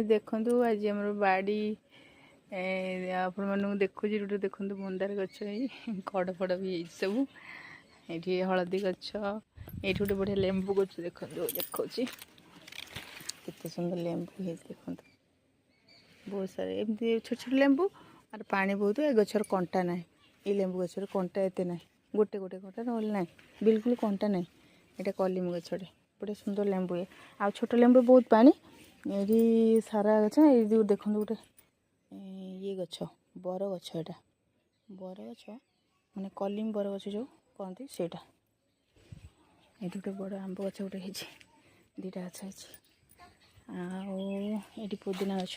देखु आज आम बाड़ी आपण मानक देखुँ गोटे देखु मंदार गच कड़ फड़ भी सब ये हलदी गच ये गोटे बढ़िया लेंबू गच देखो देखा केते सुंदर लेंबू है देखो बहुत सारे एमती छोट छोट लेंबू और पानी बहुत ए गचर कंटा ना ये लेंबू गचर कंटा एत ना गोटे गोटे कंटा ना ना बिल्कुल कंटा ना ये कलिम गचटे बड़े सुंदर लेंबू है आ छोट लेंबू बहुत पानी ये सारा गच ये देखो गोटे ये गच बर गच एटा बर गच माने कलिम बर गच जो कहती से ये गोटे बड़ आंब गच गोटे दीटा गच आठी पुदीना गच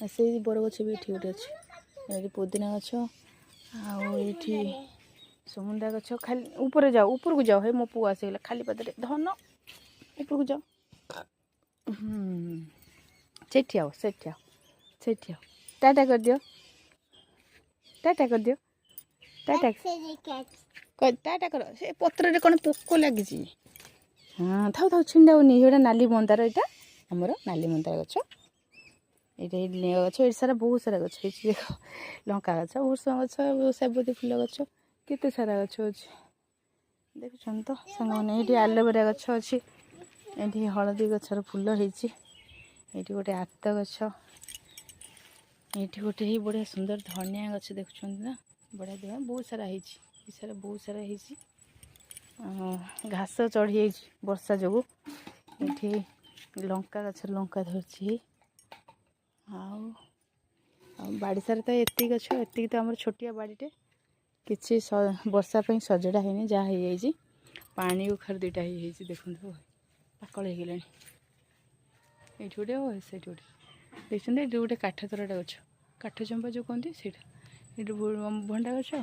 से बर गच भी ये गोटे अच्छे पुदीना गच आठी सुमुंदा गच खाली ऊपर जाओ ऊपर को जाओ हे मो पु आसीगला खाली पदे धन ऊपर को जाओ सेठी आओ सेठी आओ सेठी आओ टाटा कर दियो टाटा कर दियो टाटा टाटा कर से पत्र कौन पोक लगी हाँ थाउ थाउ छिंडाऊनी ये नाली मंदार यहाँ आमर नाली मंदार गच ये गच ये सारा बहुत सारा गच देख लंका गच भूषण गच सेबती फुल गच केते सारा गच अच्छे देखुं तो सांग मैंने ये आलोवेरा गच अच्छी ये हलदी गचर फुल होती गोटे आत गच ये गोटे ही बढ़िया सुंदर धनिया गच देखुं ना बढ़िया देख बहुत सारा सारा बहुत सारा घास चढ़ी वर्षा जो ये लंका गच लंका धरती बाड़ी सारे तो एति गच एति तो आम छोटिया बाड़ीटे किसी वर्षा सजड़ा है जहाँ हो पानी उखार दुईटा हो देखो पाकल हो गला ये गोटे से गोटे देखते ये गोटे काठ तराटा गच काठ चंपा जो कहते से ये भंडा गच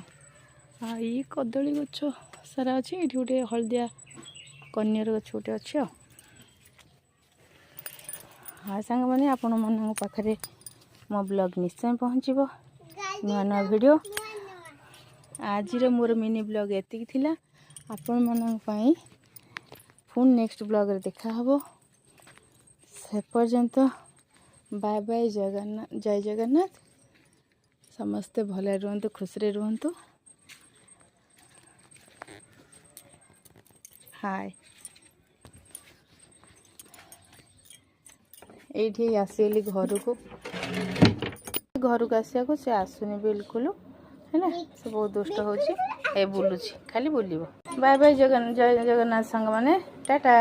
ये कदली गच सारा अच्छे ये गोटे हलदिया कनियर गच गोटे अच्छे हाँ सांग मैंने आपण मन पाखे मो ब्लॉग निश्चय पहुँचब नुआ नुआ वीडियो आज मोर मिनी ब्लॉग एतिक थिला आपण मन पुणी नेक्स्ट ब्लॉग रे देखा हबो से पर्यंत बाय बाय जय जगन्नाथ समस्ते भले रुहंतु खुशी रुहंतु हाय ये आसगली घर को आसिया को से आसुनी बिल्कुल है ना से बहुत दुष्ट हो बुलूची खाली बुलव बाय बाय जय जगन्नाथ सांग माने टाटा।